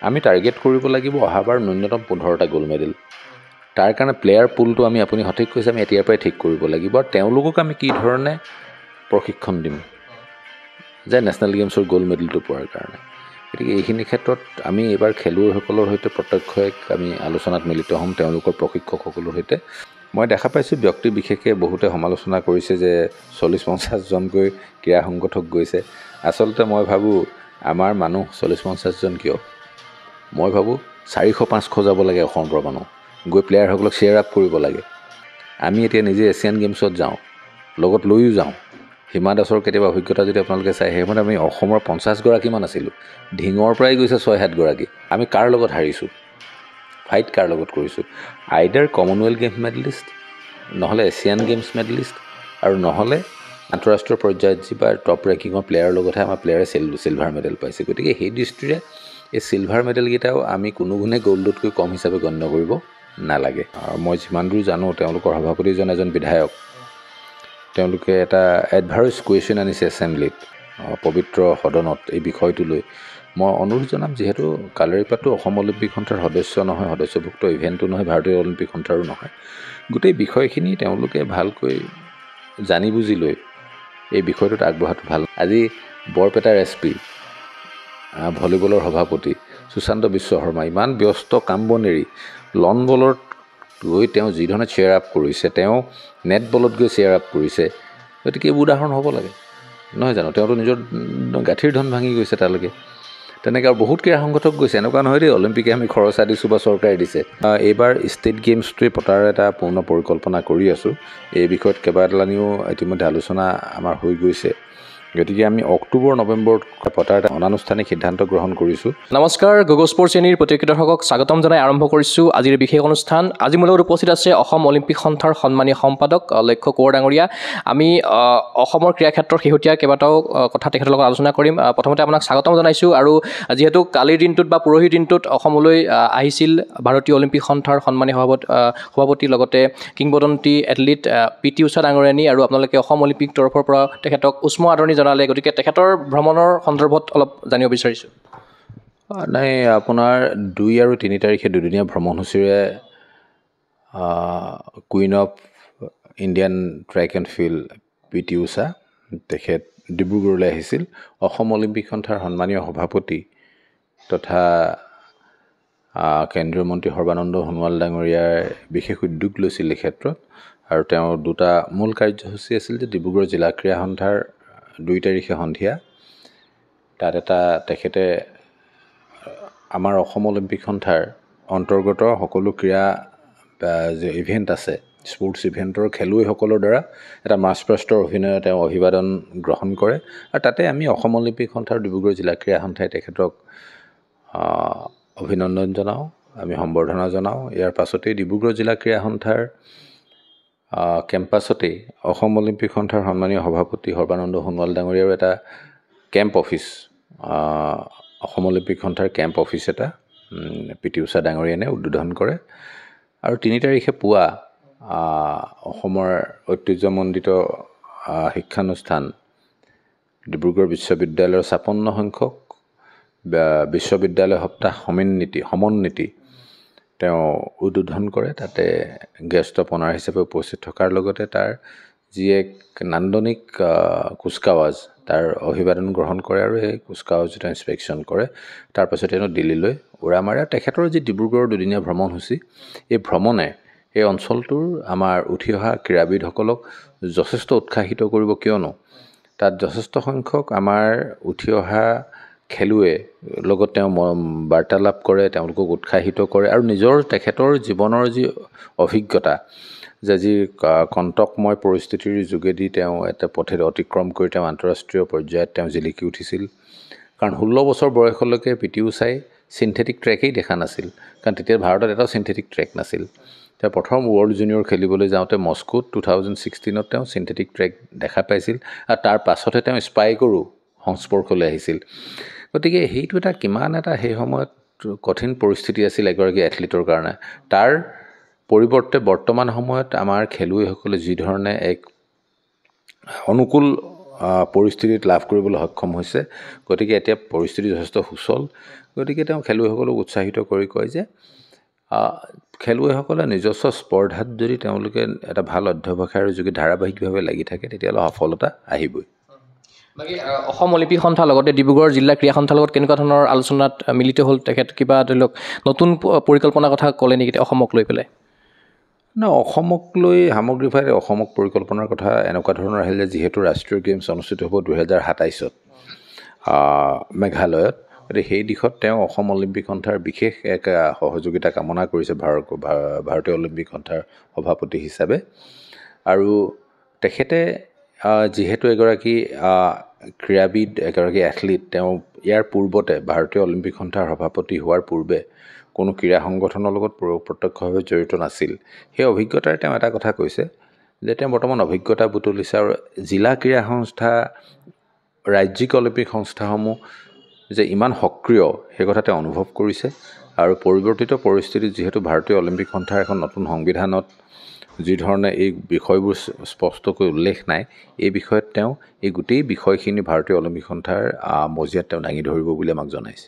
আমি টাৰ্গেট কৰিব লাগিব অহাবাৰ ন্যূনতম 15টা গ'ল্ড মেডেল তাৰ কাৰণে প্লেয়াৰ পুলটো আমি আপুনি সঠিক কৈছে আমি এতিয়াৰ পৰাই ঠিক কৰিব লাগিব আৰু তেওঁলোকক আমি কি ধৰণে প্ৰশিক্ষণ দিম যে নেশ্যনেল গেমছৰ গ'ল্ড মেডেলটো পোৱাৰ কাৰণে গতিকে এইখিনি ক্ষেত্ৰত আমি এইবাৰ খেলুৱৈসকলৰ সৈতে প্ৰত্যক্ষই আমি আলোচনাত মিলিত হ'ম তেওঁলোকৰ প্ৰশিক্ষকসকলৰ সৈতে মই দেখা পাইছোঁ ব্যক্তি বিশেষে বহুতে সমালোচনা কৰিছে যে 40-50 জনকৈ ক্ৰীড়া সংগঠক গৈছে আচলতে মই ভাবোঁ আমাৰ মানুহ 40-50 জন কিয় মই ভাবোঁ 400-500 যাব লাগে অসমৰ পৰা মানুহ গৈ প্লেয়াৰসকলক শ্বেয়াৰ আপ কৰিব লাগে আমি এতিয়া নিজে এছিয়ান গেমছত যাওঁ লগত লৈও যাওঁ হিমা দাসৰ কেতিয়াবা অভিজ্ঞতা যদি আপোনালোকে চাই সেই সময়ত আমি অসমৰ 50গৰাকীমান আছিলোঁ ঢিঙৰ পৰাই গৈছে 6-7 গৰাকী আমি কাৰ লগত হাৰিছোঁ ফাইট কাৰ লগত কৰিছোঁ আইডাৰ কমনৱেলথ গেমছ মেডেলিষ্ট নহ'লে এছিয়ান গেমছ মেডেলিষ্ট আৰু নহ'লে আন্তঃৰাষ্ট্ৰীয় পৰ্যায়ত যি বা টপ ৰেংকিঙৰ প্লেয়াৰৰ লগতহে আমাৰ প্লেয়াৰে চিলভাৰ মেডেল পাইছে গতিকে সেই দৃষ্টিৰে এই চিলভাৰ মেডেলকেইটাও আমি কোনো গুণে গ'ল্ডতকৈ কম হিচাপে গণ্য কৰিব নালাগে আৰু মই যিমান দূৰ জানো তেওঁলোকৰ সভাপতিজন এজন বিধায়ক তেওঁলোকে এটা এডভাইচ কুৱেশ্যন আনিছে এছেম্বলিত পবিত্ৰ সদনত এই বিষয়টো লৈ মই অনুৰোধ জনাম যিহেতু কালাৰীপাতটো অসম অলিম্পিক সন্থাৰ সদস্য নহয় সদস্যভুক্ত ইভেণ্টো নহয় ভাৰতীয় অলিম্পিক সন্থাৰো নহয় গোটেই বিষয়খিনি তেওঁলোকে ভালকৈ জানি বুজি লৈ এই বিষয়টোত আগবঢ়াটো ভাল আজি বৰপেটাৰ SP ভলীবলৰ সভাপতি সুশান্ত বিশ্ব শৰ্মা ইমান ব্যস্ত কাম বন এৰি লন বলত গৈ তেওঁ যি ধৰণে শ্বেয়াৰ আপ কৰিছে তেওঁ নেট বলত গৈ শ্বেয়াৰ আপ কৰিছে গতিকে এইবোৰ উদাহৰণ হ'ব লাগে নহয় জানো তেওঁতো নিজৰ গাঁঠিৰ ধন ভাঙি গৈছে তালৈকে তেনেকৈ আৰু বহুত ক্ৰীড়া সংগঠক গৈছে এনেকুৱা নহয় দেই অলিম্পিকে আমি খৰচা দিছোঁ বা চৰকাৰে দিছে এইবাৰ ষ্টেট গেমছটোৱে পতাৰ এটা পূৰ্ণ পৰিকল্পনা কৰি আছোঁ এই বিষয়ত কেইবাটালানিও ইতিমধ্যে আলোচনা আমাৰ হৈ গৈছে গতিকে আমি অক্টোবৰ নৱেম্বৰত পতাৰ এটা অনানুষ্ঠানিক সিদ্ধান্ত গ্ৰহণ কৰিছোঁ নমস্কাৰ গুগল স্পৰ্টছ শ্ৰেণীৰ প্ৰতিক্ৰিয় দৰ্শকক স্বাগতম জনাই আৰম্ভ কৰিছোঁ আজিৰ বিশেষ অনুষ্ঠান আজি মোৰ লগত উপস্থিত আছে অসম অলিম্পিক সন্থাৰ সন্মানীয় সম্পাদক লক্ষ্য কোঁৱৰ ডাঙৰীয়া আমি অসমৰ ক্ৰীড়া ক্ষেত্ৰৰ শেহতীয়া কেইবাটাও কথা তেখেতৰ লগত আলোচনা কৰিম প্ৰথমতে আপোনাক স্বাগতম জনাইছোঁ আৰু যিহেতু কালিৰ দিনটোত বা পৰহিৰ দিনটোত অসমলৈ আহিছিল ভাৰতীয় অলিম্পিক সন্থাৰ সন্মানীয় সভাপতি লগতে কিংবদন্তি এথলীট PT ঊষা ডাঙৰীয়ানী আৰু আপোনালোকে অসম অলিম্পিক তৰফৰ পৰা তেখেতক উষ্ম আদৰণি জনালে গতিকে তেখেতৰ ভ্ৰমণৰ সন্দৰ্ভত অলপ জানিব বিচাৰিছোঁ নাই আপোনাৰ 2 আৰু 3 তাৰিখে দুদিনীয়া ভ্ৰমণসূচীৰে queen of Indian track and field PT Usha তেখেত ডিব্ৰুগড়লৈ আহিছিল অসম অলিম্পিক সন্থাৰ সন্মানীয় সভাপতি তথা কেন্দ্ৰীয় মন্ত্ৰী সৰ্বানন্দ সোণোৱাল ডাঙৰীয়াৰ বিশেষ উদ্যোগ লৈছিল এই ক্ষেত্ৰত আৰু তেওঁৰ দুটা মূল কাৰ্যসূচী আছিল যে ডিব্ৰুগড় জিলা ক্ৰীড়া সন্থাৰ 2 তাৰিখে সন্ধিয়া তাত এটা তেখেতে আমাৰ অসম অলিম্পিক সন্থাৰ অন্তৰ্গত সকলো ক্ৰীড়া যে ইভেণ্ট আছে স্পৰ্টছ ইভেণ্টৰ খেলুৱৈসকলৰ দ্বাৰা এটা মাৰ্চপাষ্টৰ অভিনয় তেওঁ অভিবাদন গ্ৰহণ কৰে আৰু তাতে আমি অসম অলিম্পিক সন্থাৰ ডিব্ৰুগড় জিলা ক্ৰীড়া সন্থাই তেখেতক অভিনন্দন জনাওঁ আমি সম্বৰ্ধনা জনাওঁ ইয়াৰ পাছতেই ডিব্ৰুগড় জিলা ক্ৰীড়া সন্থাৰ কেম্পাছতেই অসম অলিম্পিক সন্থাৰ সন্মানীয় সভাপতি সৰ্বানন্দ সোণোৱাল ডাঙৰীয়াৰ এটা কেম্প অফিচ অসম অলিম্পিক সন্থাৰ কেম্প অফিচ এটা PT ঊষা ডাঙৰীয়ানে উদ্বোধন কৰে আৰু 3 তাৰিখে পুৱা অসমৰ ঐতিহ্যমণ্ডিত শিক্ষানুষ্ঠান ডিব্ৰুগড় বিশ্ববিদ্যালয়ৰ 56 সংখ্যক বিশ্ববিদ্যালয় সপ্তাহ সমন্বিতি তেওঁ উদ্বোধন কৰে তাতে গেষ্ট অপনাৰ হিচাপে উপস্থিত থকাৰ লগতে তাৰ যি এক নান্দনিক কুচকাৱাজ তাৰ অভিবাদন গ্ৰহণ কৰে আৰু সেই কুচকাৱাজটো ইনস্পেকশ্যন কৰে তাৰপাছত তেওঁ দিল্লীলৈ উৰা মাৰে তেখেতৰ যি ডিব্ৰুগড়ৰ দুদিনীয়া ভ্ৰমণসূচী এই ভ্ৰমণে এই অঞ্চলটোৰ আমাৰ উঠি অহা ক্ৰীড়াবিদসকলক যথেষ্ট উৎসাহিত কৰিব কিয়নো তাত যথেষ্ট সংখ্যক আমাৰ উঠি অহা খেলুৱৈ লগত তেওঁ বাৰ্তালাপ কৰে তেওঁলোকক উৎসাহিত কৰে আৰু নিজৰ তেখেতৰ জীৱনৰ যি অভিজ্ঞতা যে যি কণ্টকময় পৰিস্থিতিৰ যোগেদি তেওঁ এটা পথেৰে অতিক্ৰম কৰি তেওঁ আন্তঃৰাষ্ট্ৰীয় পৰ্যায়ত তেওঁ জিলিকি উঠিছিল কাৰণ 16 বছৰ বয়সলৈকে PT ঊষাই চিন্থেটিক ট্ৰেকেই দেখা নাছিল কাৰণ তেতিয়া ভাৰতত এটাও চিন্থেটিক ট্ৰেক নাছিল তেওঁ প্ৰথম ৱৰ্ল্ড জুনিয়ৰ খেলিবলৈ যাওঁতে মস্কোত 2016ত তেওঁ চিন্থেটিক ট্ৰেক দেখা পাইছিল আৰু তাৰ পাছতহে তেওঁ স্পাইকৰো সংস্পৰ্শলৈ আহিছিল গতিকে সেইটো এটা কিমান এটা সেই সময়ত কঠিন পৰিস্থিতি আছিল এগৰাকী এথলীটৰ কাৰণে তাৰ পৰিৱৰ্তে বৰ্তমান সময়ত আমাৰ খেলুৱৈসকলে যি ধৰণে এক অনুকূল পৰিস্থিতিত লাভ কৰিবলৈ সক্ষম হৈছে গতিকে এতিয়া পৰিস্থিতি যথেষ্ট সুচল গতিকে তেওঁ খেলুৱৈসকলক উৎসাহিত কৰি কয় যে খেলুৱৈসকলে নিজস্ব স্পৰ্ধাত যদি তেওঁলোকে এটা ভাল অধ্যৱসায়ৰ যোগে ধাৰাবাহিকভাৱে লাগি থাকে তেতিয়াহ'লে সফলতা আহিবই বাকী অসম অলিম্পিক সন্থাৰ লগতে ডিব্ৰুগড় জিলা ক্ৰীড়া সন্থাৰ লগত কেনেকুৱা ধৰণৰ আলোচনাত মিলিত হ'ল তেখেত কিবা ধৰি লওক নতুন পৰিকল্পনাৰ কথা ক'লে নেকি অসমক লৈ পেলাই অসমক লৈ সামগ্ৰিকভাৱে অসমক পৰিকল্পনাৰ কথা এনেকুৱা ধৰণৰ আহিল যে যিহেতু ৰাষ্ট্ৰীয় গেমছ অনুষ্ঠিত হ'ব 2027 মেঘালয়ত গতিকে সেই দিশত তেওঁ অসম অলিম্পিক সন্থাৰ বিশেষ এক সহযোগিতা কামনা কৰিছে ভাৰতীয় অলিম্পিক সন্থাৰ সভাপতি হিচাপে আৰু তেখেতে যিহেতু এগৰাকী ক্ৰীড়াবিদ এগৰাকী এথলীট তেওঁ ইয়াৰ পূৰ্বতে ভাৰতীয় অলিম্পিক সন্থাৰ সভাপতি হোৱাৰ পূৰ্বে কোনো ক্ৰীড়া সংগঠনৰ লগত প্ৰত্যক্ষভাৱে জড়িত নাছিল সেই অভিজ্ঞতাৰে তেওঁ এটা কথা কৈছে যে তেওঁ বৰ্তমান অভিজ্ঞতা বুটলিছে আৰু জিলা ক্ৰীড়া সংস্থা ৰাজ্যিক অলিম্পিক সংস্থাসমূহ যে ইমান সক্ৰিয় সেই কথা তেওঁ অনুভৱ কৰিছে আৰু পৰিৱৰ্তিত পৰিস্থিতিত যিহেতু ভাৰতীয় অলিম্পিক সন্থাৰ এখন নতুন সংবিধানত যি ধৰণে এই বিষয়বোৰ স্পষ্টকৈ উল্লেখ নাই এই বিষয়ত তেওঁ এই গোটেই বিষয়খিনি ভাৰতীয় অলিম্পিক সন্থাৰ মজিয়াত তেওঁ দাঙি ধৰিব বুলি আমাক জনাইছে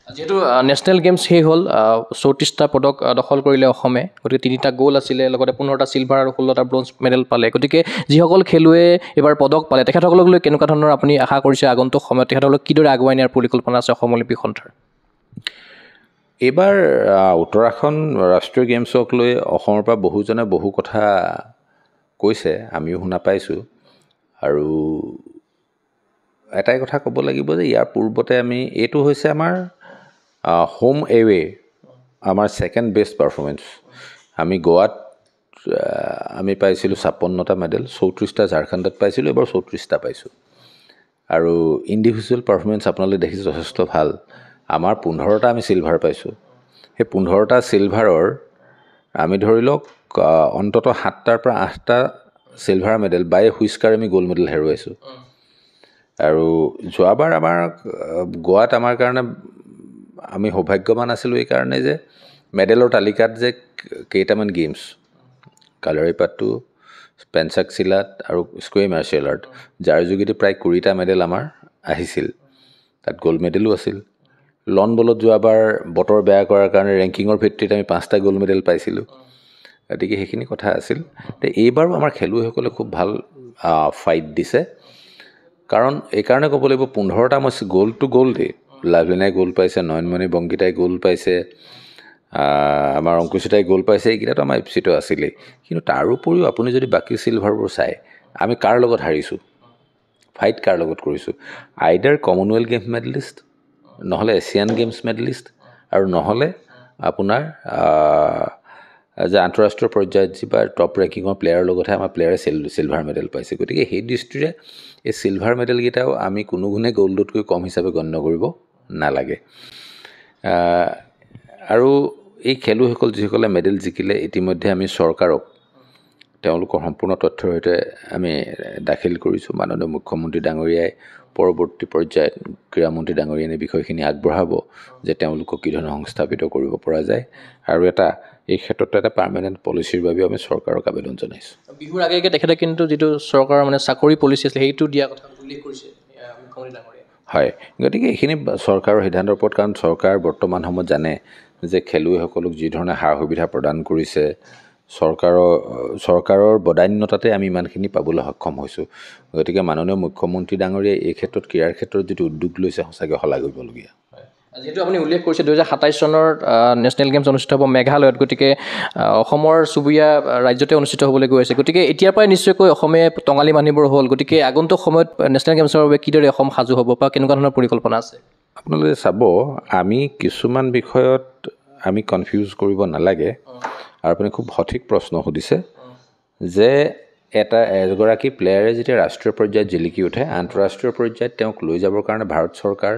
যেহেতু নেশ্যনেল গেমছ শেষ হ'ল 34টা পদক দখল কৰিলে অসমে গতিকে 3টা গ'ল্ড আছিলে লগতে 15টা চিলভাৰ আৰু 16টা ব্ৰঞ্জ মেডেল পালে গতিকে যিসকল খেলুৱৈয়ে এইবাৰ পদক পালে তেখেতসকলক লৈ কেনেকুৱা ধৰণৰ আপুনি আশা কৰিছে আগন্তুক সময়ত তেখেতসকলক কিদৰে আগুৱাই নিয়াৰ পৰিকল্পনা আছে অসম অলিম্পিক সন্থাৰ এইবাৰ উত্তৰাখণ্ড ৰাষ্ট্ৰীয় গেমছক লৈ অসমৰ পৰা বহুজনে বহু কথা কৈছে আমিও শুনা পাইছোঁ আৰু এটাই কথা ক'ব লাগিব যে ইয়াৰ পূৰ্বতে আমি এইটো হৈছে আমাৰ হোম এৱে আমাৰ ছেকেণ্ড বেষ্ট পাৰফৰ্মেঞ্চ আমি গোৱাত আমি পাইছিলোঁ 56টা মেডেল 34টা ঝাৰখণ্ডত পাইছিলোঁ এবাৰ 34টা পাইছোঁ আৰু ইণ্ডিভিজুৱেল পাৰফৰ্মেঞ্চ আপোনালোকে দেখিছে যথেষ্ট ভাল আমাৰ 15টা আমি চিলভাৰ পাইছোঁ সেই 15টা চিলভাৰৰ আমি ধৰি লওক অন্ততঃ 7টাৰ পৰা 8টা চিলভাৰ মেডেল বাই হুইস্কাৰ আমি গ'ল্ড মেডেল হেৰুৱাইছোঁ আৰু যোৱাবাৰ আমাৰ গোৱাত আমাৰ কাৰণে আমি সৌভাগ্যৱান আছিলোঁ এই কাৰণে যে মেডেলৰ তালিকাত যে কেইটামান গেমছ কালাৰীপাট্টু পেঞ্চাক চিলাত আৰু স্কুৱে মাৰ্চিয়েল আৰ্ট যাৰ যোগেদি প্ৰায় 20টা মেডেল আমাৰ আহিছিল তাত গ'ল্ড মেডেলো আছিল লন বলত যোৱাবাৰ বতৰ বেয়া কৰাৰ কাৰণে ৰেংকিঙৰ ভিত্তিত আমি 5টা গ'ল্ড মেডেল পাইছিলোঁ গতিকে সেইখিনি কথা আছিল এইবাৰো আমাৰ খেলুৱৈসকলে খুব ভাল ফাইট দিছে কাৰণ এইকাৰণে ক'ব লাগিব 15টা মই গ'ল্ড টু গ'ল্ডেই লাভলিনাই গ'ল্ড পাইছে নয়নমণি বংগীতাই গ'ল্ড পাইছে আমাৰ অংকুচিতাই গ'ল্ড পাইছে এইকেইটাতো আমাৰ এফচিটো আছিলেই কিন্তু তাৰোপৰিও আপুনি যদি বাকী চিলভাৰবোৰ চায় আমি কাৰ লগত হাৰিছোঁ ফাইট কাৰ লগত কৰিছোঁ আইডাৰ কমনৱেলথ গেমছ মেডেলিষ্ট নহ'লে এছিয়ান গেমছ মেডেলিষ্ট আৰু নহ'লে আপোনাৰ যে আন্তঃৰাষ্ট্ৰীয় পৰ্যায়ত যিবা টপ ৰেংকিঙৰ প্লেয়াৰৰ লগতহে আমাৰ প্লেয়াৰে চিলভাৰ মেডেল পাইছে গতিকে সেই দৃষ্টিৰে এই চিলভাৰ মেডেলকেইটাও আমি কোনো গুণে গ'ল্ডতকৈ কম হিচাপে গণ্য কৰিব নালাগে আৰু এই খেলুৱৈসকল যিসকলে মেডেল জিকিলে ইতিমধ্যে আমি চৰকাৰক তেওঁলোকৰ সম্পূৰ্ণ তথ্যৰ সৈতে আমি দাখিল কৰিছোঁ মাননীয় মুখ্যমন্ত্ৰী ডাঙৰীয়াই পৰৱৰ্তী পৰ্যায়ত ক্ৰীড়ামন্ত্ৰী ডাঙৰীয়াই এই বিষয়খিনি আগবঢ়াব যে তেওঁলোকক কি ধৰণে সংস্থাপিত কৰিব পৰা যায় আৰু এই ক্ষেত্ৰত এটা পাৰ্মানেণ্ট পলিচিৰ বাবেও আমি চৰকাৰক আবেদন জনাইছোঁ বিহুৰ আগে তেখেতে কিন্তু যিটো চৰকাৰৰ মানে চাকৰি পলিচি আছিলে সেইটো দিয়া কথা উল্লেখ কৰিছে মুখ্যমন্ত্ৰী ডাঙৰীয়াই হয় গতিকে এইখিনি চৰকাৰৰ সিদ্ধান্তৰ ওপৰত কাৰণ চৰকাৰ বৰ্তমান সময়ত জানে যে খেলুৱৈসকলক যি ধৰণে সা সুবিধা প্ৰদান কৰিছে চৰকাৰৰ বদান্যতাতে আমি ইমানখিনি পাবলৈ সক্ষম হৈছোঁ গতিকে মাননীয় মুখ্যমন্ত্ৰী ডাঙৰীয়াই এই ক্ষেত্ৰত ক্ৰীড়াৰ ক্ষেত্ৰত যিটো উদ্যোগ লৈছে সঁচাকৈ শলাগ কৰিবলগীয়া যিহেতু আপুনি উল্লেখ কৰিছে 2027 চনৰ নেশ্যনেল গেমছ অনুষ্ঠিত হ'ব মেঘালয়ত গতিকে অসমৰ চুবুৰীয়া ৰাজ্যতে অনুষ্ঠিত হ'বলৈ গৈ আছে গতিকে এতিয়াৰ পৰাই নিশ্চয়কৈ অসমে টঙালী মানুহবোৰ হ'ল গতিকে আগন্তুক সময়ত নেশ্যনেল গেমছৰ বাবে কিদৰে অসম সাজু হ'ব বা কেনেকুৱা ধৰণৰ পৰিকল্পনা আছে আপোনালোকে চাব আমি কিছুমান বিষয়ত আমি কনফিউজ কৰিব নালাগে আৰু আপুনি খুব সঠিক প্ৰশ্ন সুধিছে যে এগৰাকী প্লেয়াৰে যেতিয়া ৰাষ্ট্ৰীয় পৰ্যায়ত জিলিকি উঠে আন্তঃৰাষ্ট্ৰীয় পৰ্যায়ত তেওঁক লৈ যাবৰ কাৰণে ভাৰত চৰকাৰ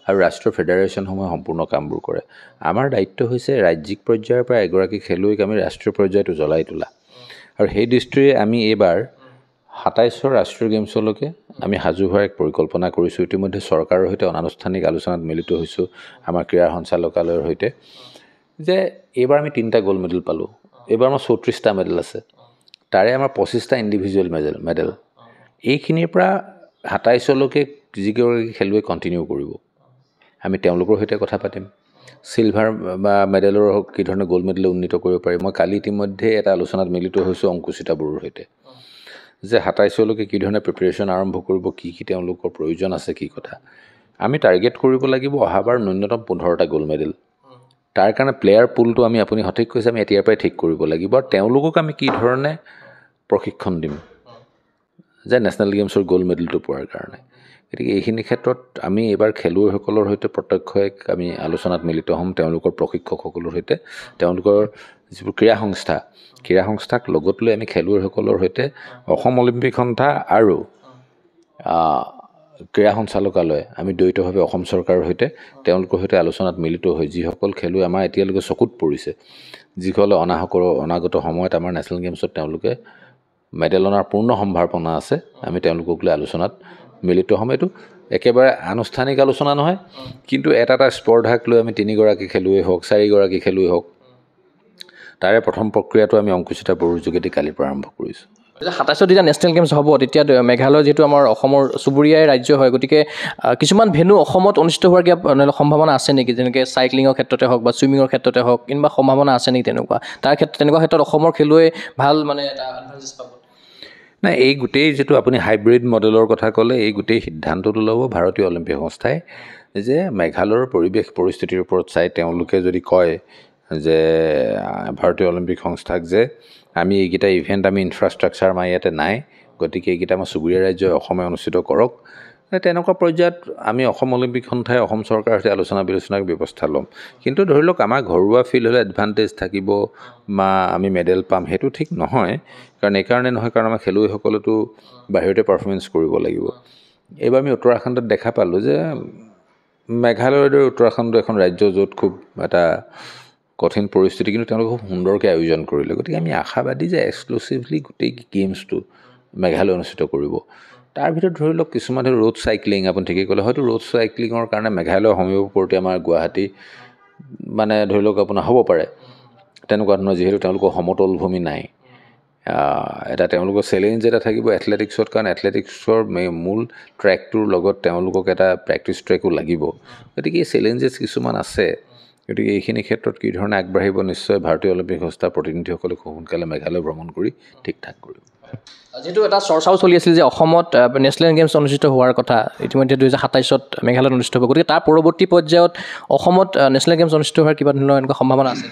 আৰু ৰাষ্ট্ৰীয় ফেডাৰেশ্যনসমূহে সম্পূৰ্ণ কামবোৰ কৰে আমাৰ দায়িত্ব হৈছে ৰাজ্যিক পৰ্যায়ৰ পৰা এগৰাকী খেলুৱৈক আমি ৰাষ্ট্ৰীয় পৰ্যায়ত জ্বলাই তোলা আৰু সেই দৃষ্টিৰে আমি এইবাৰ 27ৰ ৰাষ্ট্ৰীয় গেমছলৈকে আমি সাজু হোৱাৰ এক পৰিকল্পনা কৰিছোঁ ইতিমধ্যে চৰকাৰৰ সৈতে অনানুষ্ঠানিক আলোচনাত মিলিত হৈছোঁ আমাৰ ক্ৰীড়া সঞ্চালকালয়ৰ সৈতে যে এইবাৰ আমি 3টা গ'ল্ড মেডেল পালোঁ এইবাৰ আমাৰ 34টা মেডেল আছে তাৰে আমাৰ 25টা ইণ্ডিভিজুৱেল মেডেল এইখিনিৰ পৰা 27লৈকে যিগৰাকী খেলুৱৈ কণ্টিনিউ কৰিব আমি তেওঁলোকৰ সৈতে কথা পাতিম চিলভাৰ বা মেডেলৰ কি ধৰণে গ'ল্ড মেডেল উন্নীত কৰিব পাৰি মই কালি ইতিমধ্যে এটা আলোচনাত মিলিত হৈছোঁ অংকুচিতা বড়োৰ সৈতে যে 27লৈকে কি ধৰণে প্ৰিপেৰেশ্যন আৰম্ভ কৰিব কি তেওঁলোকৰ প্ৰয়োজন আছে কি কথা আমি টাৰ্গেট কৰিব লাগিব অহাবাৰ ন্যূনতম 15টা গ'ল্ড মেডেল তাৰ কাৰণে প্লেয়াৰ পুলটো আমি আপুনি সঠিক কৈছে আমি এতিয়াৰ পৰাই ঠিক কৰিব লাগিব আৰু তেওঁলোকক আমি কি ধৰণে প্ৰশিক্ষণ দিম যে নেশ্যনেল গেমছৰ গ'ল্ড মেডেলটো পোৱাৰ কাৰণে গতিকে এইখিনি ক্ষেত্ৰত আমি এইবাৰ খেলুৱৈসকলৰ সৈতে প্ৰত্যক্ষই আমি আলোচনাত মিলিত হ'ম তেওঁলোকৰ প্ৰশিক্ষকসকলৰ সৈতে তেওঁলোকৰ যিবোৰ ক্ৰীড়া সংস্থাক লগত লৈ আমি খেলুৱৈসকলৰ সৈতে অসম অলিম্পিক সন্থা আৰু ক্ৰীড়া সঞ্চালকালয় আমি দ্বৈতভাৱে অসম চৰকাৰৰ সৈতে তেওঁলোকৰ সৈতে আলোচনাত মিলিত হৈ যিসকল খেলুৱৈ আমাৰ এতিয়ালৈকে চকুত পৰিছে যিসকলে অনাগত সময়ত আমাৰ নেশ্যনেল গেমছত তেওঁলোকে মেডেল অনাৰ পূৰ্ণ সম্ভাৱনা আছে আমি তেওঁলোকক লৈ আলোচনাত মিলিত হ'ম এইটো একেবাৰে আনুষ্ঠানিক আলোচনা নহয় কিন্তু এটা স্পৰ্ধাক লৈ আমি 3গৰাকী খেলুৱৈ হওক 4গৰাকী খেলুৱৈ হওক তাৰে প্ৰথম প্ৰক্ৰিয়াটো আমি অংকুচিতা বড়োৰ যোগেদি কালিৰ পৰা আৰম্ভ কৰিছোঁ 27ত যেতিয়া নেশ্যনেল গেমছ হ'ব তেতিয়া মেঘালয় যিহেতু আমাৰ অসমৰ চুবুৰীয়াই ৰাজ্য হয় গতিকে কিছুমান ভেনু অসমত অনুষ্ঠিত হোৱাৰ কিবা সম্ভাৱনা আছে নেকি যেনেকৈ চাইক্লিঙৰ ক্ষেত্ৰতে হওক বা ছুইমিঙৰ ক্ষেত্ৰতে হওক কিংবা সম্ভাৱনা আছে নেকি তেনেকুৱা ক্ষেত্ৰত অসমৰ খেলুৱৈ ভাল মানে এটা এডভান্টেজ পাব নাই এই গোটেই যিটো আপুনি হাইব্ৰিড মডেলৰ কথা ক'লে এই গোটেই সিদ্ধান্তটো ল'ব ভাৰতীয় অলিম্পিক সংস্থাই যে মেঘালয়ৰ পৰিৱেশ পৰিস্থিতিৰ ওপৰত চাই তেওঁলোকে যদি কয় যে ভাৰতীয় অলিম্পিক সংস্থাক যে আমি এইকেইটা ইভেণ্ট আমি ইনফ্ৰাষ্ট্ৰাকচাৰ আমাৰ ইয়াতে নাই গতিকে এইকেইটা আমাৰ চুবুৰীয়া ৰাজ্যই অসমে অনুষ্ঠিত কৰক তেনেকুৱা পৰ্যায়ত আমি অসম অলিম্পিক সন্থাই অসম চৰকাৰৰ সৈতে আলোচনাৰ ব্যৱস্থা ল'ম কিন্তু ধৰি লওক আমাৰ ঘৰুৱা ফিল্ড হ'লে এডভান্টেজ থাকিব বা আমি মেডেল পাম সেইটো ঠিক নহয় কাৰণ এইকাৰণে নহয় কাৰণ আমাৰ খেলুৱৈসকলেতো বাহিৰতে পাৰফৰ্মেঞ্চ কৰিব লাগিব এইবাৰ আমি উত্তৰাখণ্ডত দেখা পালোঁ যে মেঘালয়ৰ দৰে উত্তৰাখণ্ড এখন ৰাজ্য য'ত খুব এটা কঠিন পৰিস্থিতি কিন্তু তেওঁলোকে খুব সুন্দৰকৈ আয়োজন কৰিলে গতিকে আমি আশাবাদী যে এক্সক্লুচিভলি গোটেই গেমছটো মেঘালয় অনুষ্ঠিত কৰিব তাৰ ভিতৰত ধৰি লওক কিছুমান ৰোড চাইক্লিং আপুনি ঠিকেই ক'লে হয়তো ৰোড চাইক্লিঙৰ কাৰণে মেঘালয় সমীপৱৰ্তী আমাৰ গুৱাহাটী মানে ধৰি লওক আপোনাৰ হ'ব পাৰে তেনেকুৱা ধৰণৰ যিহেতু তেওঁলোকৰ সমতল ভূমি নাই এটা তেওঁলোকৰ চেলেঞ্জ এটা থাকিব এথলেটিক্সত কাৰণ এথলেটিক্সৰ মূল ট্ৰেকটোৰ লগত তেওঁলোকক এটা প্ৰেক্টিছ ট্ৰেকো লাগিব গতিকে এই চেলেঞ্জেছ কিছুমান আছে গতিকে এইখিনি ক্ষেত্ৰত কি ধৰণে আগবাঢ়িব নিশ্চয় ভাৰতীয় অলিম্পিক সংস্থাৰ প্ৰতিনিধিসকলে খুব সোনকালে মেঘালয় ভ্ৰমণ কৰি ঠিক ঠাক কৰিব যিহেতু এটা চৰ্চাও চলি আছিল যে অসমত নেশ্যনেল গেমছ অনুষ্ঠিত হোৱাৰ কথা ইতিমধ্যে 2027ত মেঘালয়ত অনুষ্ঠিত হ'ব গতিকে তাৰ পৰৱৰ্তী পৰ্যায়ত অসমত নেশ্যনেল গেমছ অনুষ্ঠিত হোৱাৰ কিবা ধৰণৰ এনেকুৱা সম্ভাৱনা আছে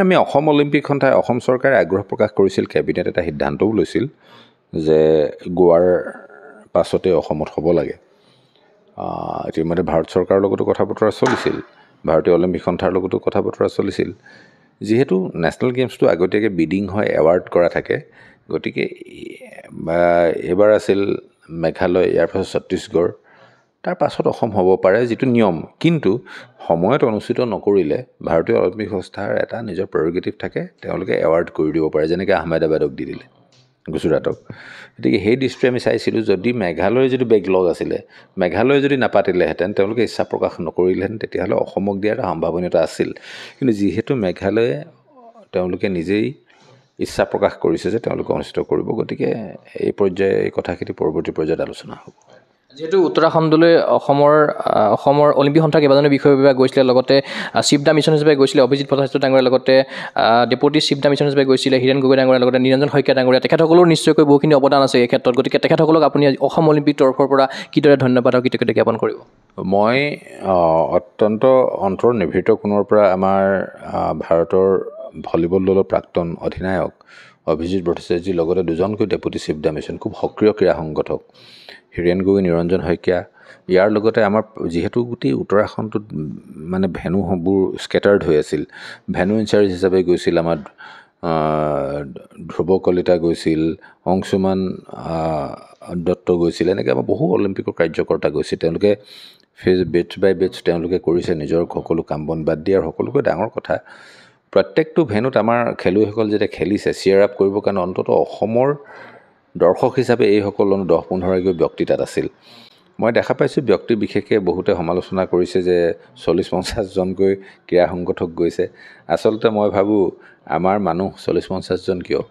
আমি অসম অলিম্পিক সন্থাই অসম চৰকাৰে আগ্ৰহ প্ৰকাশ কৰিছিল কেবিনেট এটা সিদ্ধান্তও লৈছিল যে গোৱাৰ পাছতে অসমত হ'ব লাগে ইতিমধ্যে ভাৰত চৰকাৰৰ লগতো কথা বতৰা চলিছিল ভাৰতীয় অলিম্পিক সন্থাৰ লগতো কথা বতৰা চলিছিল যিহেতু নেশ্যনেল গেমছটো আগতীয়াকৈ বিডিং হয় এৱাৰ্ড কৰা থাকে গতিকে এইবাৰ আছিল মেঘালয় ইয়াৰ পাছত ছত্তীশগড় তাৰ পাছত অসম হ'ব পাৰে যিটো নিয়ম কিন্তু সময়ত অনুষ্ঠিত নকৰিলে ভাৰতীয় অলিম্পিক সংস্থাৰ এটা নিজৰ প্ৰেৰগেটিভ থাকে তেওঁলোকে এৱাৰ্ড কৰি দিব পাৰে যেনেকৈ আহমেদাবাদক দি দিলে গুজৰাটক গতিকে সেই দৃষ্টিৰে আমি চাইছিলোঁ যদি মেঘালয়ৰ যিটো বেকলগ আছিলে মেঘালয় যদি নাপাতিলেহেঁতেন তেওঁলোকে ইচ্ছা প্ৰকাশ নকৰিলেহেঁতেন তেতিয়াহ'লে অসমক দিয়াৰ এটা সম্ভাৱনীয়তা আছিল কিন্তু যিহেতু মেঘালয়ে তেওঁলোকে নিজেই ইচ্ছা প্ৰকাশ কৰিছে যে তেওঁলোকে অনুষ্ঠিত কৰিব গতিকে এই পৰ্যায়ে এই কথাখিনি পৰৱৰ্তী পৰ্যায়ত আলোচনা হ'ব যেহেতু উত্তৰাখণ্ডলৈ অসমৰ অলিম্পিক সন্থাৰ কেইবাজনো বিষয়ববীয়া গৈছিলে লগতে চিফ দা মিছন হিচাপে গৈছিলে অভিজিত ভট্টাচাৰ্য ডাঙৰীয়াৰ লগতে ডেপুটি চিফ দা মিছন হিচাপে গৈছিলে হীৰেণ গগৈ ডাঙৰীয়াৰ লগতে নিৰঞ্জন শইকীয়া ডাঙৰীয়া তেখেতসকলৰ নিশ্চয়কৈ বহুখিনি অৱদান আছে এই ক্ষেত্ৰত গতিকে তেখেতসকলক আপুনি অসম অলিম্পিক তৰফৰ পৰা কিদৰে ধন্যবাদ আৰু কৃতজ্ঞতা জ্ঞাপন কৰিব মই অত্যন্ত অন্তৰ নিভৃত কোণৰ পৰা আমাৰ ভাৰতৰ ভলীবল দলৰ প্ৰাক্তন অধিনায়ক অভিজিত ভট্টাচাৰ্যৰ লগতে দুজনকৈ ডেপুটি চিফ দা মিছন খুব সক্ৰিয় ক্ৰীড়া সংগঠক হীৰেণ গগৈ নিৰঞ্জন শইকীয়া ইয়াৰ লগতে আমাৰ যিহেতু গোটেই উত্তৰাখণ্ডটোত মানে ভেনুবোৰ স্কেটাৰ্ড হৈ আছিল ভেনু ইনচাৰ্জ হিচাপে গৈছিল আমাৰ ধ্ৰুৱ কলিতা গৈছিল অংশুমান দত্ত গৈছিল এনেকৈ আমাৰ বহু অলিম্পিকৰ কাৰ্যকৰ্তা গৈছিল তেওঁলোকে বেটছ বাই বেটছ তেওঁলোকে কৰিছে নিজৰ সকলো কাম বন বাদ দিয়াৰ সকলোকৈ ডাঙৰ কথা প্ৰত্যেকটো ভেনুত আমাৰ খেলুৱৈসকল যেতিয়া খেলিছে চিয়াৰ আপ কৰিবৰ কাৰণে অন্ততঃ অসমৰ দৰ্শক হিচাপে এইসকল 10-15গৰাকী ব্যক্তি তাত আছিল মই দেখা পাইছোঁ ব্যক্তি বিশেষকৈ বহুতে সমালোচনা কৰিছে যে 40-50জনকৈ ক্ৰীড়া সংগঠক গৈছে আচলতে মই ভাবোঁ আমাৰ মানুহ 40-50জন কিয়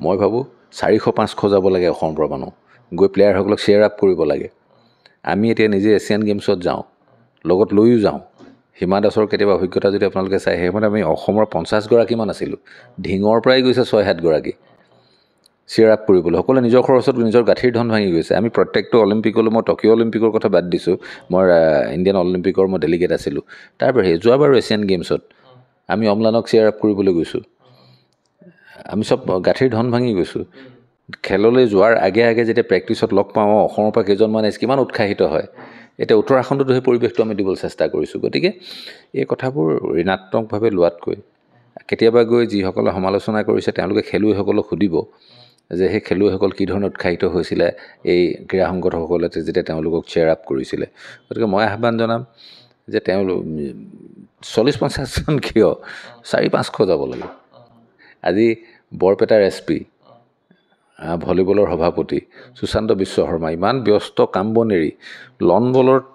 মই ভাবোঁ 400-500 যাব লাগে অসমৰ পৰা মানুহ গৈ প্লেয়াৰসকলক শ্বেয়াৰ আপ কৰিব লাগে আমি এতিয়া নিজে এছিয়ান গেমছত যাওঁ লগত লৈও যাওঁ হিমা দাসৰ কেতিয়াবা অভিজ্ঞতা যদি আপোনালোকে চাই সেই সময়ত আমি অসমৰ 50গৰাকীমান আছিলোঁ ঢিঙৰ পৰাই গৈছে 6-7গৰাকী শ্বেয়াৰ আপ কৰিবলৈ সকলোৱে নিজৰ খৰচত নিজৰ গাঁঠিৰ ধন ভাঙি গৈছে আমি প্ৰত্যেকটো অলিম্পিকলৈ মই টকিঅ' অলিম্পিকৰ কথা বাদ দিছোঁ মই ইণ্ডিয়ান অলিম্পিকৰ মই ডেলিগেট আছিলোঁ তাৰ বাহিৰে যোৱাবাৰ এছিয়ান গেমছত আমি অম্লানক শ্বেয়াৰ আপ কৰিবলৈ গৈছোঁ আমি চব গাঁঠিৰ ধন ভাঙি গৈছোঁ খেললৈ যোৱাৰ আগে আগে যেতিয়া প্ৰেক্টিছত লগ পাওঁ অসমৰ পৰা কেইজনমান কিমান উৎসাহিত হয় এতিয়া উত্তৰাখণ্ডতো সেই পৰিৱেশটো আমি দিবলৈ চেষ্টা কৰিছোঁ গতিকে এই কথাবোৰ ঋণাত্মকভাৱে লোৱাতকৈ কেতিয়াবা গৈ যিসকলে সমালোচনা কৰিছে তেওঁলোকে খেলুৱৈসকলক সুধিব যে সেই খেলুৱৈসকল কি ধৰণে উৎসাহিত হৈছিলে এই ক্ৰীড়া সংগঠকসকলে যেতিয়া তেওঁলোকক চেয়াৰ আপ কৰিছিলে গতিকে মই আহ্বান জনাম যে তেওঁলোক 40-50জন কিয় 400-500 যাব লাগে আজি বৰপেটাৰ SP ভলীবলৰ সভাপতি সুশান্ত বিশ্ব শৰ্মা ইমান ব্যস্ত কাম বন এৰি লন বলত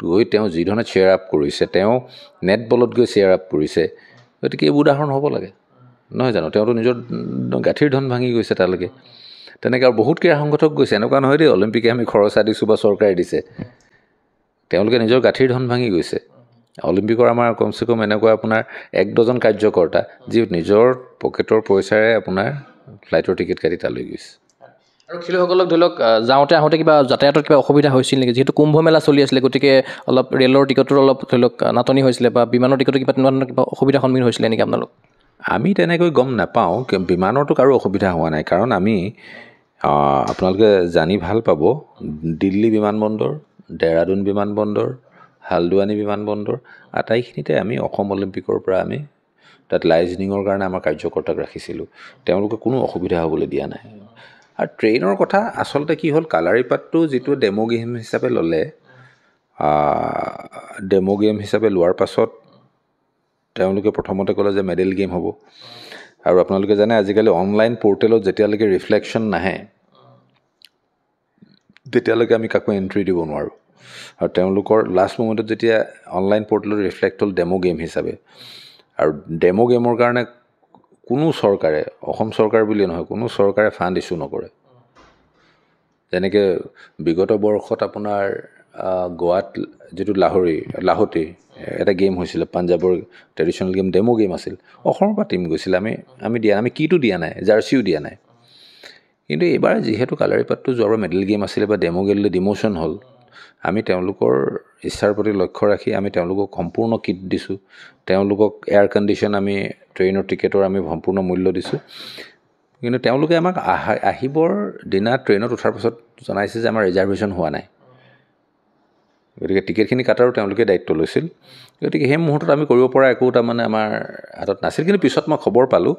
গৈ তেওঁ যি ধৰণে চেয়াৰ আপ কৰিছে তেওঁ নেট বলত গৈ চেয়াৰ আপ কৰিছে গতিকে এই উদাহৰণ হ'ব লাগে নহয় জানো তেওঁতো নিজৰ গাঁঠিৰ ধন ভাঙি গৈছে তালৈকে তেনেকৈ আৰু বহুত ক্ৰীড়া সংগঠক গৈছে এনেকুৱা নহয় দেই অলিম্পিকে আমি খৰচা দিছোঁ বা চৰকাৰে দিছে তেওঁলোকে নিজৰ গাঁঠিৰ ধন ভাঙি গৈছে অলিম্পিকৰ আমাৰ কমচে কম এনেকুৱা আপোনাৰ 1 ডজন কাৰ্যকৰ্তা যি নিজৰ পকেটৰ পইচাৰে আপোনাৰ ফ্লাইটৰ টিকেট কাটি তালৈ গৈছে আৰু খেলুৱৈসকলক ধৰি লওক যাওঁতে আহোঁতে কিবা যাতায়াতত কিবা অসুবিধা হৈছিল নেকি যিহেতু কুম্ভ মেলা চলি আছিলে গতিকে অলপ ৰেলৰ টিকটৰ অলপ ধৰি লওক নাটনি হৈছিলে বা বিমানৰ টিকটৰ কিবা তেনেকুৱা ধৰণৰ কিবা অসুবিধাৰ সন্মুখীন হৈছিলে নেকি আপোনালোক আমি তেনেকৈ গম নাপাওঁ বিমানৰতো কাৰো অসুবিধা হোৱা নাই কাৰণ আমি আপোনালোকে জানি ভাল পাব দিল্লী বিমানবন্দৰ ডেৰাডুন বিমানবন্দৰ হালদুৱানী বিমানবন্দৰ আটাইখিনিতে আমি অসম অলিম্পিকৰ পৰা আমি তাত লাইজনিঙৰ কাৰণে আমাৰ কাৰ্যকৰ্তাক ৰাখিছিলোঁ তেওঁলোকে কোনো অসুবিধা হ'বলৈ দিয়া নাই আৰু ট্ৰেইনৰ কথা আচলতে কি হ'ল কালাৰীপাতটো যিটো ডেমো গেম হিচাপে ল'লে ডেমো গেম হিচাপে লোৱাৰ পাছত তেওঁলোকে প্ৰথমতে ক'লে যে মেডেল গেম হ'ব আৰু আপোনালোকে জানে আজিকালি অনলাইন পৰ্টেলত যেতিয়ালৈকে ৰিফ্লেকশ্যন নাহে তেতিয়ালৈকে আমি কাকো এণ্ট্ৰি দিব নোৱাৰোঁ আৰু তেওঁলোকৰ লাষ্ট মোমেণ্টত যেতিয়া অনলাইন পৰ্টেলত ৰিফ্লেক্ট হ'ল ডেমো গেম হিচাপে আৰু ডেমো গেমৰ কাৰণে কোনো চৰকাৰে অসম চৰকাৰ বুলিয়ে নহয় কোনো চৰকাৰে ফাণ্ড ইছ্যু নকৰে যেনেকৈ বিগত বৰ্ষত আপোনাৰ গোৱাত যিটো লাহোটি এটা গেম হৈছিলে পাঞ্জাৱৰ ট্ৰেডিশ্যনেল গেম ডেমো গেম আছিল অসমৰ পৰা টীম গৈছিলে আমি কিটো দিয়া নাই জাৰ্চিও দিয়া নাই কিন্তু এইবাৰ যিহেতু কালাৰীপাতটো যোৱাবাৰ মেডেল গেম আছিলে বা ডেমো গেমলৈ ডিমোশ্যন হ'ল আমি তেওঁলোকৰ ইচ্ছাৰ প্ৰতি লক্ষ্য ৰাখি আমি তেওঁলোকক সম্পূৰ্ণ কিট দিছোঁ তেওঁলোকক এয়াৰ কণ্ডিশ্যন আমি ট্ৰেইনৰ টিকেটৰ আমি সম্পূৰ্ণ মূল্য দিছোঁ কিন্তু তেওঁলোকে আমাক আহিবৰ দিনা ট্ৰেইনত উঠাৰ পাছত জনাইছে যে আমাৰ ৰিজাৰ্ভেশ্যন হোৱা নাই গতিকে টিকেটখিনি কাটাৰো তেওঁলোকে দায়িত্ব লৈছিল গতিকে সেই মুহূৰ্তত আমি কৰিব পৰা একো তাৰমানে আমাৰ হাতত নাছিল কিন্তু পিছত মই খবৰ পালোঁ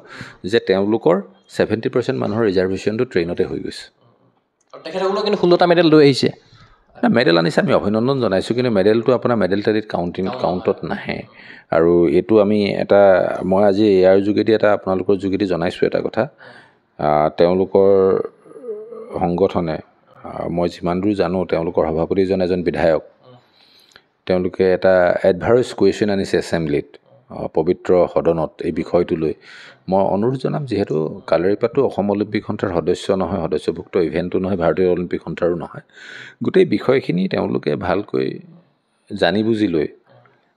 যে তেওঁলোকৰ 70% মানুহৰ ৰিজাৰ্ভেশ্যনটো ট্ৰেইনতে হৈ গৈছে আৰু তেখেতসকলেও কিন্তু 16টা মেডেল লৈ আহিছে মেডেল আনিছে আমি অভিনন্দন জনাইছোঁ কিন্তু মেডেলটো আপোনাৰ মেডেল টালিত কাউণ্টত নাহে আৰু এইটো আমি মই আজি ইয়াৰ যোগেদি আপোনালোকৰ যোগেদি জনাইছোঁ এটা কথা তেওঁলোকৰ সংগঠনে মই যিমান দূৰ জানো তেওঁলোকৰ সভাপতিজন এজন বিধায়ক তেওঁলোকে এটা এডভাইচ কুৱেশ্যন আনিছে এছেম্বলিত পবিত্ৰ সদনত এই বিষয়টো লৈ মই অনুৰোধ জনাম যিহেতু কালাৰীপাতটো অসম অলিম্পিক সন্থাৰ সদস্য নহয় সদস্যভুক্ত ইভেণ্টো নহয় ভাৰতীয় অলিম্পিক সন্থাৰো নহয় গোটেই বিষয়খিনি তেওঁলোকে ভালকৈ জানি বুজি লৈ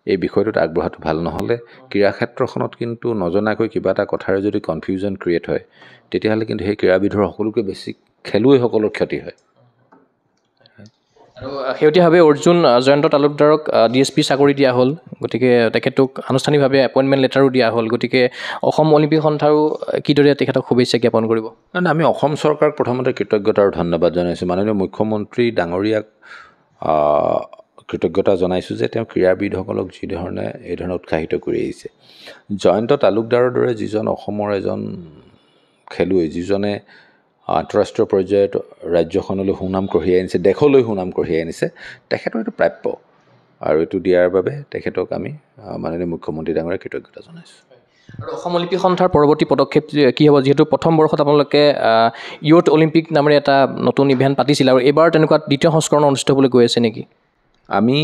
এই বিষয়টোত আগবঢ়াটো ভাল নহ'লে ক্ৰীড়া ক্ষেত্ৰখনত কিন্তু নজনাকৈ কিবা এটা কথাৰে যদি কনফিউজন ক্ৰিয়েট হয় তেতিয়াহ'লে কিন্তু সেই ক্ৰীড়াবিধৰ সকলোকে বেছি খেলুৱৈসকলৰ ক্ষতি হয় আৰু শেহতীয়াভাৱে অৰ্জুন জয়ন্ত তালুকদাৰক DSP চাকৰি দিয়া হ'ল গতিকে তেখেতক আনুষ্ঠানিকভাৱে এপইণ্টমেণ্ট লেটাৰো দিয়া হ'ল গতিকে অসম অলিম্পিক সন্থাৰো কিদৰে তেখেতক শুভেচ্ছা জ্ঞাপন কৰিব কাৰণ আমি অসম চৰকাৰক প্ৰথমতে কৃতজ্ঞতা আৰু ধন্যবাদ জনাইছোঁ মাননীয় মুখ্যমন্ত্ৰী ডাঙৰীয়াক কৃতজ্ঞতা জনাইছোঁ যে তেওঁ ক্ৰীড়াবিদসকলক যি ধৰণে এই ধৰণে উৎসাহিত কৰি আহিছে জয়ন্ত তালুকদাৰৰ দৰে যিজন অসমৰ এজন খেলুৱৈ যিজনে আন্তঃৰাষ্ট্ৰীয় পৰ্যায়ত ৰাজ্যখনলৈ সুনাম কঢ়িয়াই আনিছে দেশলৈ সুনাম কঢ়িয়াই আনিছে তেখেতৰ এইটো প্ৰাপ্য আৰু এইটো দিয়াৰ বাবে তেখেতক আমি মাননীয় মুখ্যমন্ত্ৰী ডাঙৰীয়াক কৃতজ্ঞতা জনাইছোঁ আৰু অসম অলিম্পিক সন্থাৰ পৰৱৰ্তী পদক্ষেপ কি হ'ব যিহেতু প্ৰথম বৰ্ষত আপোনালোকে ইয়থ অলিম্পিক নামেৰে এটা নতুন ইভেণ্ট পাতিছিল আৰু এইবাৰ তেনেকুৱা দ্বিতীয় সংস্কৰণ অনুষ্ঠিত হ'বলৈ গৈ আছে নেকি আমি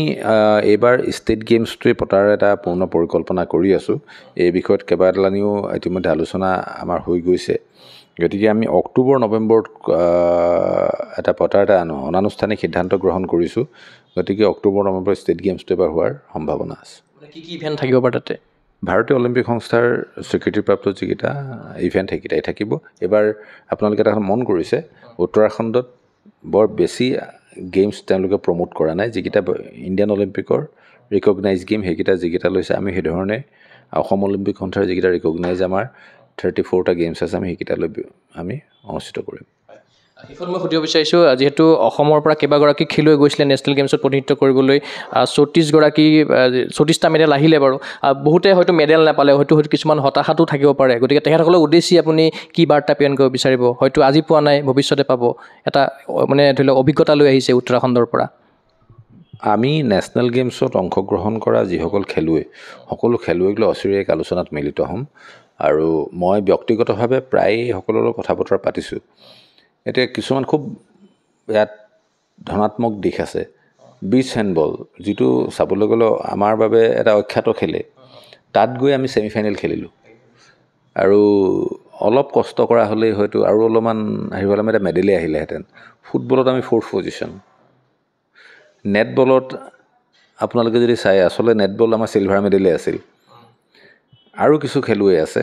এইবাৰ ষ্টেট গেমছটোৱে পতাৰ এটা পূৰ্ণ পৰিকল্পনা কৰি আছোঁ এই বিষয়ত কেইবালানিও ইতিমধ্যে আলোচনা আমাৰ হৈ গৈছে গতিকে আমি অক্টোবৰ নৱেম্বৰত এটা পতাৰ এটা অনানুষ্ঠানিক সিদ্ধান্ত গ্ৰহণ কৰিছোঁ। গতিকে অক্টোবৰ নৱেম্বৰ ষ্টেট গেমছটো এবাৰ হোৱাৰ সম্ভাৱনা আছে। কি কি ইভেণ্ট থাকিব পাৰে তাতে? ভাৰতীয় অলিম্পিক সংস্থাৰ স্বীকৃতিপ্ৰাপ্ত যিকেইটা ইভেণ্ট সেইকেইটাই থাকিব। এইবাৰ আপোনালোকে এটা মন কৰিছে, উত্তৰাখণ্ডত বৰ বেছি গেমছ তেওঁলোকে প্ৰমোট কৰা নাই। যিকেইটা ইণ্ডিয়ান অলিম্পিকৰ ৰিকগনাইজ গেম সেইকেইটা যিকেইটা লৈছে, আমি সেইধৰণে অসম অলিম্পিক সন্থাৰ যিকেইটা ৰিকগনাইজ আমাৰ 34টা গেমছ আছে, আমি সেইকেইটা লৈ আমি অনুষ্ঠিত কৰিম। শেষত মই সুধিব বিচাৰিছোঁ, যিহেতু অসমৰ পৰা কেইবাগৰাকী খেলুৱৈ গৈছিলে নেশ্যনেল গেমছত প্ৰতিনিধিত্ব কৰিবলৈ, 34টা মেডেল আহিলে বাৰু। বহুতে হয়তো মেডেল নাপালে, হয়তো কিছুমান হতাশাতো থাকিব পাৰে। গতিকে তেখেতসকলক উদ্দেশ্যি আপুনি কি বাৰ্তা প্ৰেৰণ কৰিব বিচাৰিব? হয়তো আজি পোৱা নাই, ভৱিষ্যতে পাব। এটা মানে ধৰি লওক অভিজ্ঞতা লৈ আহিছে উত্তৰাখণ্ডৰ পৰা। আমি নেশ্যনেল গেমছত অংশগ্ৰহণ কৰা যিসকল খেলুৱৈ, সকলো খেলুৱৈক লৈ অচিৰে এক আলোচনাত মিলিত হ'ম। আৰু মই ব্যক্তিগতভাৱে প্ৰায় সকলোৰে লগত কথা বতৰা পাতিছোঁ। এতিয়া কিছুমান খুব ইয়াত ধনাত্মক দিশ আছে। বিচ হেণ্ডবল, যিটো চাবলৈ গ'লে আমাৰ বাবে এটা অখ্যাত খেলে, তাত গৈ আমি ছেমিফাইনেল খেলিলোঁ। আৰু অলপ কষ্ট কৰা হ'লেই হয়তো আৰু অলপমান আহিব হ'লে এটা মেডেলেই আহিলেহেঁতেন। ফুটবলত আমি 4th পজিশ্যন। নেটবলত আপোনালোকে যদি চাই, আচলতে নেটবল আমাৰ চিলভাৰ মেডেলেই আছিল। আৰু কিছু খেলুৱৈ আছে,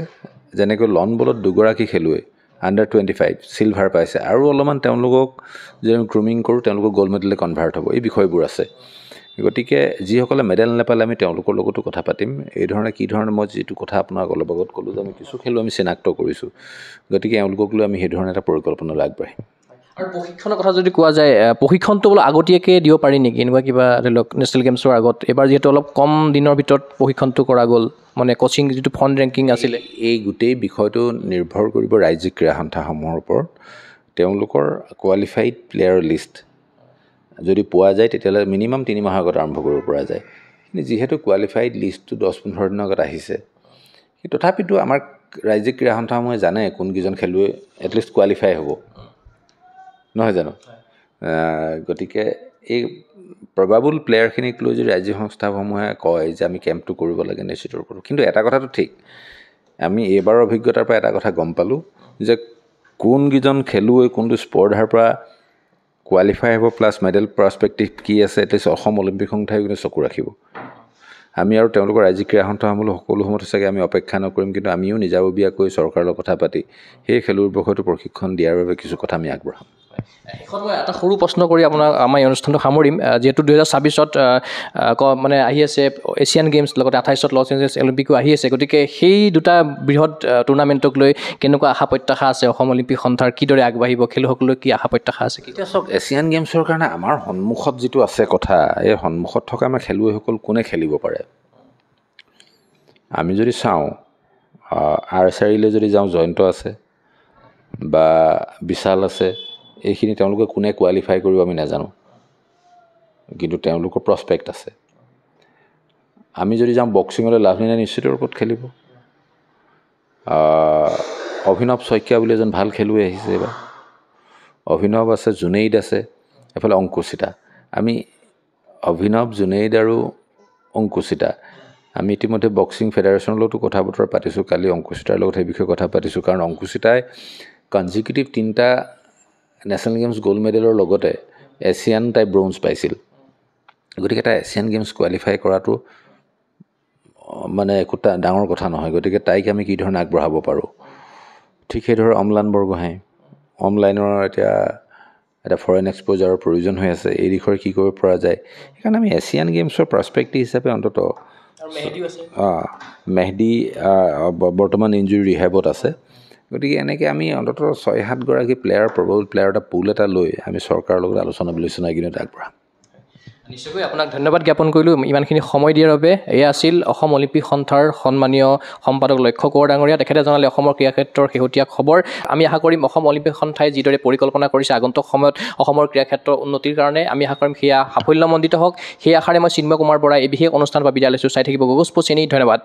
যেনেকৈ লন বলত দুগৰাকী খেলুৱৈ under-25 চিলভাৰ পাইছে। আৰু অলপমান তেওঁলোকক যদি আমি গ্ৰুমিং কৰোঁ, তেওঁলোকৰ গ'ল্ড মেডেলে কনভাৰ্ট হ'ব। এই বিষয়বোৰ আছে। গতিকে যিসকলে মেডেল নাপালে আমি তেওঁলোকৰ লগতো কথা পাতিম। এই ধৰণে কি ধৰণে মই যিটো কথা আপোনাক অলপ আগত ক'লোঁ যে আমি কিছু খেলুৱৈ আমি চিনাক্ত কৰিছোঁ। গতিকে এওঁলোকক লৈ আমি সেই ধৰণে এটা পৰিকল্পনালৈ আগবাঢ়িম। আৰু প্ৰশিক্ষণৰ কথা যদি কোৱা যায়, প্ৰশিক্ষণটো বোলো আগতীয়াকৈ দিব পাৰি নেকি? এনেকুৱা কিবা ধৰি লওক নেশ্যনেল গেমছৰ আগত এবাৰ যিহেতু অলপ কম দিনৰ ভিতৰত প্ৰশিক্ষণটো কৰা গ'ল, মানে কোচিং যিটো ফ্ৰণ্ট ৰেংকিং আছিলে। এই গোটেই বিষয়টো নিৰ্ভৰ কৰিব ৰাজ্যিক ক্ৰীড়া সন্থাসমূহৰ ওপৰত। তেওঁলোকৰ কোৱালিফাইড প্লেয়াৰৰ লিষ্ট যদি পোৱা যায়, তেতিয়াহ'লে মিনিমাম 3 মাহৰ আগত আৰম্ভ কৰিব পৰা যায়। কিন্তু যিহেতু কোৱালিফাইড লিষ্টটো 10-15 দিনৰ আগত আহিছে, তথাপিতো আমাৰ ৰাজ্যিক ক্ৰীড়া সন্থাসমূহে জানে কোনকেইজন খেলুৱৈ এটলিষ্ট কোৱালিফাই হ'ব, নহয় জানো? গতিকে এই প্ৰবাবল প্লেয়াৰখিনিক লৈ যদি ৰাজ্যিক সংস্থাসমূহে কয় যে আমি কেম্পটো কৰিব লাগে, নিশ্চিত কৰোঁ। কিন্তু এটা কথাটো ঠিক, আমি এইবাৰৰ অভিজ্ঞতাৰ পৰা এটা কথা গম পালোঁ যে কোনকেইজন খেলুৱৈ কোনটো স্পৰ্ধাৰ পৰা কোৱালিফাই হ'ব, প্লাছ মেডেল পাৰ্চপেক্টিভ কি আছে, এটলিষ্ট অসম অলিম্পিক সংস্থাই কিন্তু চকু ৰাখিব। আমি আৰু তেওঁলোকৰ ৰাজ্যিক ক্ৰীড়া সন্থাসমূহ সকলো সময়তে চাগে আমি অপেক্ষা নকৰিম, কিন্তু আমিও নিজাববীয়াকৈ চৰকাৰৰ লগত কথা পাতি সেই খেলুৱৈবোৰক হয়তো প্ৰশিক্ষণ দিয়াৰ বাবে কিছু কথা আমি আগবঢ়াম। শেষত মই এটা সৰু প্ৰশ্ন কৰি আমাৰ এই অনুষ্ঠানটো সামৰিম। যিহেতু 2026ত মানে আহি আছে এছিয়ান গেমছ, লগতে 28ত লছ এঞ্জেলছ অলিম্পিকো আহি আছে। গতিকে সেই দুটা বৃহৎ টুৰ্ণামেণ্টক লৈ কেনেকুৱা আশা প্ৰত্যাশা আছে অসম অলিম্পিক সন্থাৰ? কিদৰে আগবাঢ়িব? খেলুৱৈসকলৰ কি আশা প্ৰত্যাশা আছে? এতিয়া চাওক, এছিয়ান গেমছৰ কাৰণে আমাৰ সন্মুখত যিটো আছে কথা, এই সন্মুখত থকা আমাৰ খেলুৱৈসকল কোনে খেলিব পাৰে? আমি যদি চাওঁ, আৰ্চাৰীলৈ যদি যাওঁ, জয়ন্ত আছে বা বিশাল আছে। এইখিনি তেওঁলোকে কোনে কোৱালিফাই কৰিব আমি নাজানো, কিন্তু তেওঁলোকৰ প্ৰস্পেক্ট আছে। আমি যদি যাওঁ বক্সিঙলৈ, লাভলীনা নিশ্চিত ৰূপত খেলিব। অভিনৱ শইকীয়া বুলি এজন ভাল খেলুৱৈ আহিছে এইবাৰ। অভিনৱ আছে, জুনেইদ আছে, এফালে অংকুচিতা। আমি অভিনৱ, জুনেইদ আৰু অংকুচিতা আমি ইতিমধ্যে বক্সিং ফেডাৰেশ্যনৰ লগতো কথা বতৰা পাতিছোঁ। কালি অংকুচিতাৰ লগত সেই বিষয়ে কথা পাতিছোঁ, কাৰণ অংকুচিতাই কনজিকিউটিভ 3টা নেশ্যনেল গেমছ গ'ল্ড মেডেলৰ লগতে এছিয়ান তাই ব্ৰঞ্জ পাইছিল। গতিকে এটা এছিয়ান গেমছ কোৱালিফাই কৰাটো মানে একো ডাঙৰ কথা নহয়। গতিকে তাইক আমি কি ধৰণে আগবঢ়াব পাৰোঁ। ঠিক সেইদৰে অম্লান বৰগোহাঁই, অনলাইনৰ এতিয়া এটা ফৰেইন এক্সপ'জাৰৰ প্ৰয়োজন হৈ আছে। এই দিশৰ কি কৰিব পৰা যায়, সেইকাৰণে আমি এছিয়ান গেমছৰ পাৰ্চপেক্টিভ হিচাপে অন্ততঃ মেহদি বৰ্তমান ইঞ্জুৰি ৰিহেবত আছে। গতিকে এনেকৈ আমি অন্ততঃ 6-7 গৰাকী প্লেয়াৰ, প্ৰবল প্লেয়াৰ এটা পুল এটা লৈ আমি চৰকাৰৰ লগত আলোচনা বিলোচনা এইখিনিত আগবঢ়াম। নিশ্চয়কৈ আপোনাক ধন্যবাদ জ্ঞাপন কৰিলোঁ ইমানখিনি সময় দিয়াৰ বাবে। এয়া আছিল অসম অলিম্পিক সন্থাৰ সন্মানীয় সম্পাদক লক্ষ্য কোঁৱৰ ডাঙৰীয়া। তেখেতে জনালে অসমৰ ক্ৰীড়া ক্ষেত্ৰৰ শেহতীয়া খবৰ। আমি আশা কৰিম অসম অলিম্পিক সন্থাই যিদৰে পৰিকল্পনা কৰিছে আগন্তুক সময়ত অসমৰ ক্ৰীড়া ক্ষেত্ৰৰ উন্নতিৰ কাৰণে, আমি আশা কৰিম সেয়া সাফল্যমণ্ডিত হওক। সেই আশাৰে মই চিন্ময় কুমাৰ বৰাই এই বিশেষ অনুষ্ঠানৰ পৰা বিদায় লৈছোঁ। চাই থাকিব গগজ স্পৰ্টছ। ধন্যবাদ।